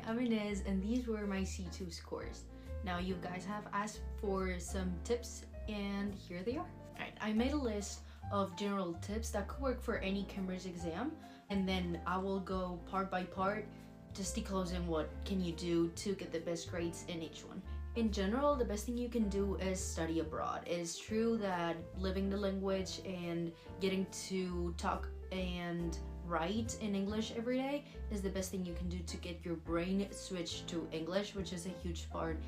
I'm Inez, and these were my C2 scores. Now you guys have asked for some tips, and here they are. Alright, I made a list of general tips that could work for any Cambridge exam, and then I will go part by part, just disclosing what can you do to get the best grades in each one. In general, the best thing you can do is study abroad. It is true that living the language and getting to talk and write in English every day is the best thing you can do to get your brain switched to English, which is a huge part,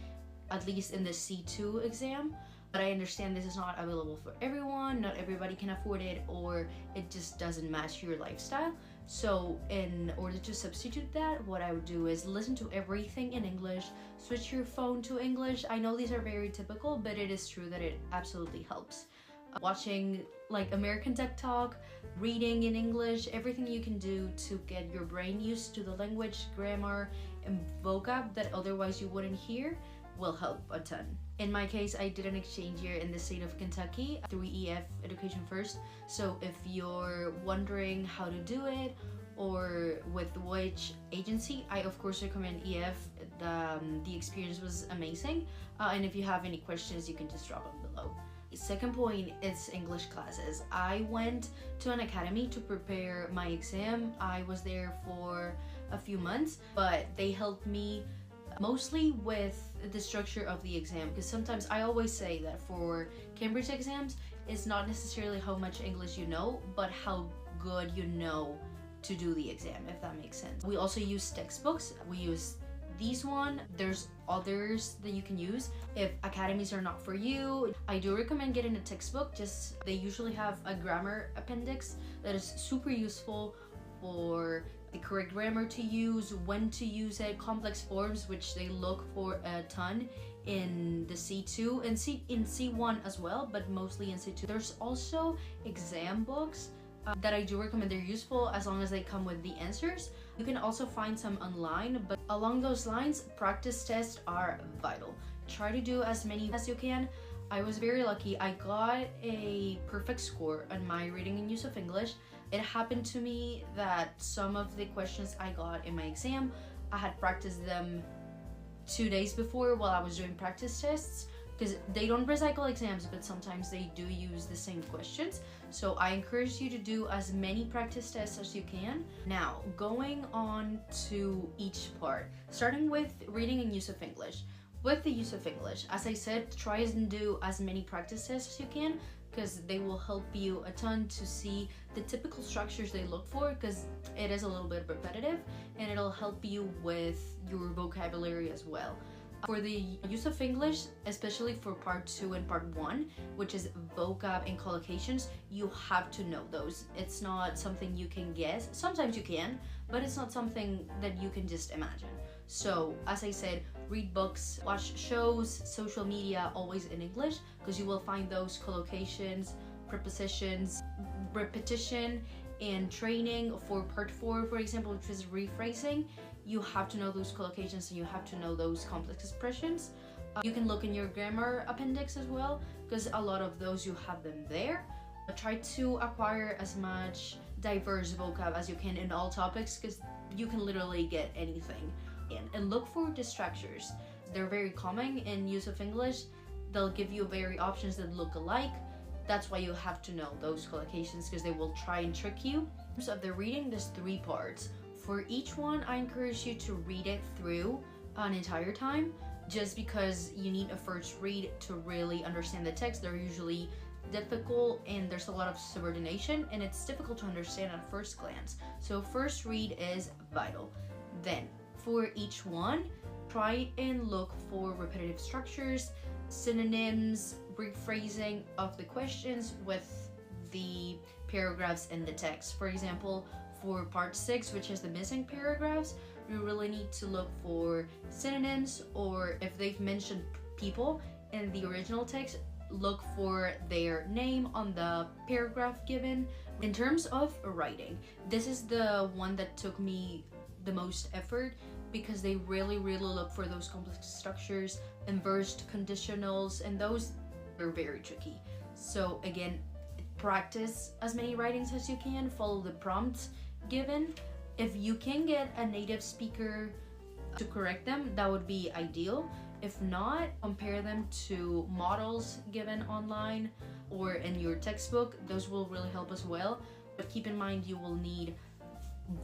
at least in the C2 exam. But I understand this is not available for everyone, not everybody can afford it, or it just doesn't match your lifestyle. So in order to substitute that, what I would do is listen to everything in English, switch your phone to English. I know these are very typical, but it is true that it absolutely helps. Watching like American Tech Talk, reading in English, everything you can do to get your brain used to the language, grammar, and vocab that otherwise you wouldn't hear will help a ton. In my case, I did an exchange year in the state of Kentucky through EF Education First. So if you're wondering how to do it or with which agency, I of course recommend EF. The experience was amazing. And if you have any questions, you can just drop them below. Second point is English classes. I went to an academy to prepare my exam. I was there for a few months, but they helped me mostly with the structure of the exam, because sometimes I always say that for Cambridge exams, it's not necessarily how much English you know, but how good you know to do the exam, if that makes sense. We also use textbooks. We use these one. There's others that you can use if academies are not for you. I do recommend getting a textbook. Just they usually have a grammar appendix that is super useful for the correct grammar to use, when to use it, complex forms, which they look for a ton in the C2 and in C1 as well, but mostly in C2. There's also exam books that I do recommend. They're useful as long as they come with the answers. You can also find some online, but along those lines, practice tests are vital. Try to do as many as you can. I was very lucky. I got a perfect score on my reading and use of English. It happened to me that some of the questions I got in my exam, I had practiced them 2 days before while I was doing practice tests, because they don't recycle exams, but sometimes they do use the same questions. So I encourage you to do as many practice tests as you can. Now, going on to each part, starting with reading and use of English. With the use of English, as I said, try and do as many practice tests as you can, because they will help you a ton to see the typical structures they look for, because it is a little bit repetitive, and it'll help you with your vocabulary as well. For the use of English, especially for part 2 and part 1, which is vocab and collocations, you have to know those. It's not something you can guess. Sometimes you can, but it's not something that you can just imagine. So, as I said, read books, watch shows, social media, always in English, because you will find those collocations, prepositions, repetition, and training. For part 4, for example, which is rephrasing, you have to know those collocations and you have to know those complex expressions. You can look in your grammar appendix as well, because a lot of those you have them there. But try to acquire as much diverse vocab as you can in all topics, because you can literally get anything. And look for the structures. They're very common in use of English. They'll give you very options that look alike. That's why you have to know those collocations, because they will try and trick you. In terms of the reading, there's 3 parts. For each one, I encourage you to read it through an entire time, just because you need a first read to really understand the text. They're usually difficult and there's a lot of subordination, and it's difficult to understand at first glance. So first read is vital. Then for each one, try and look for repetitive structures, synonyms, rephrasing of the questions with the paragraphs in the text. For example, for part 6, which is the missing paragraphs, you really need to look for synonyms, or if they've mentioned people in the original text, look for their name on the paragraph given. In terms of writing, this is the one that took me the most effort, because they really look for those complex structures, inverse conditionals, and those are very tricky. So again, practice as many writings as you can, follow the prompts given. If you can get a native speaker To correct them, that would be ideal. If not, compare them to models given online or in your textbook. Those will really help as well. But keep in mind, you will need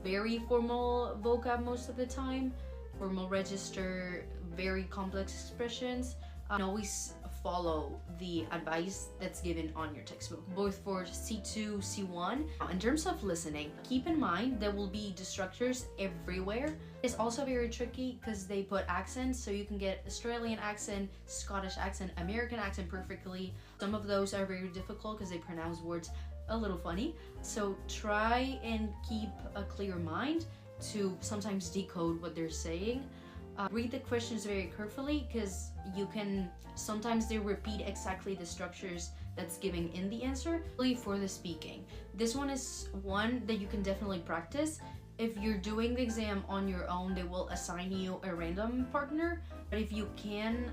very formal vocab most of the time, formal register, very complex expressions. And always follow the advice that's given on your textbook, both for C2, C1. In terms of listening, keep in mind there will be destructors everywhere. It's also very tricky because they put accents, so you can get Australian accent, Scottish accent, American accent perfectly. Some of those are very difficult because they pronounce words a little funny. So try and keep a clear mind to sometimes decode what they're saying. Read the questions very carefully because sometimes they repeat exactly the structures that's given in the answer. For the speaking, this one is one that you can definitely practice. If you're doing the exam on your own, they will assign you a random partner, but if you can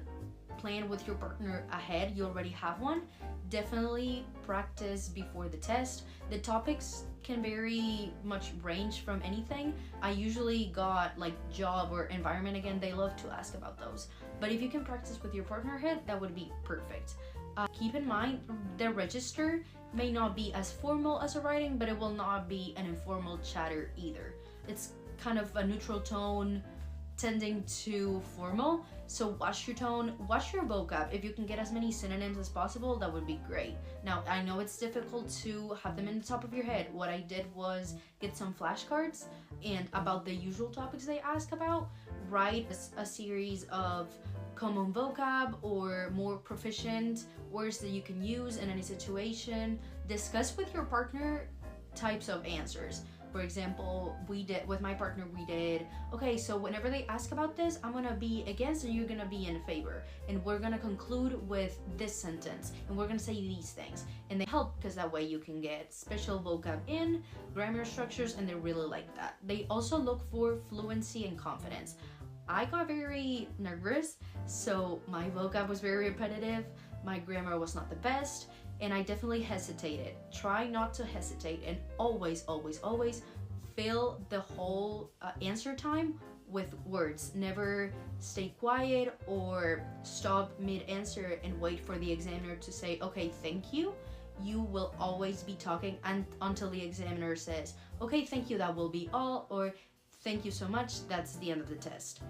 plan with your partner ahead, you already have one, definitely practice before the test. The topics can very much range from anything. I usually got like job or environment. Again, they love to ask about those, but if you can practice with your partner ahead, that would be perfect. Keep in mind the register may not be as formal as a writing, but it will not be an informal chatter either. It's kind of a neutral tone tending to formal. So watch your tone, watch your vocab. If you can get as many synonyms as possible, that would be great. Now, I know it's difficult to have them in the top of your head. What I did was get some flashcards and about the usual topics they ask about, write a series of common vocab or more proficient words that you can use in any situation. Discuss with your partner types of answers. For example, with my partner, we did, okay, so whenever they ask about this, I'm gonna be against and you're gonna be in favor. And we're gonna conclude with this sentence and we're gonna say these things. And they help because that way you can get special vocab in, grammar structures, and they really like that. They also look for fluency and confidence. I got very nervous, so my vocab was very repetitive, my grammar was not the best, and I definitely hesitated. Try not to hesitate and always, always, always fill the whole answer time with words. Never stay quiet or stop mid-answer and wait for the examiner to say, okay, thank you. You will always be talking until the examiner says, okay, thank you, that will be all, or thank you so much, that's the end of the test.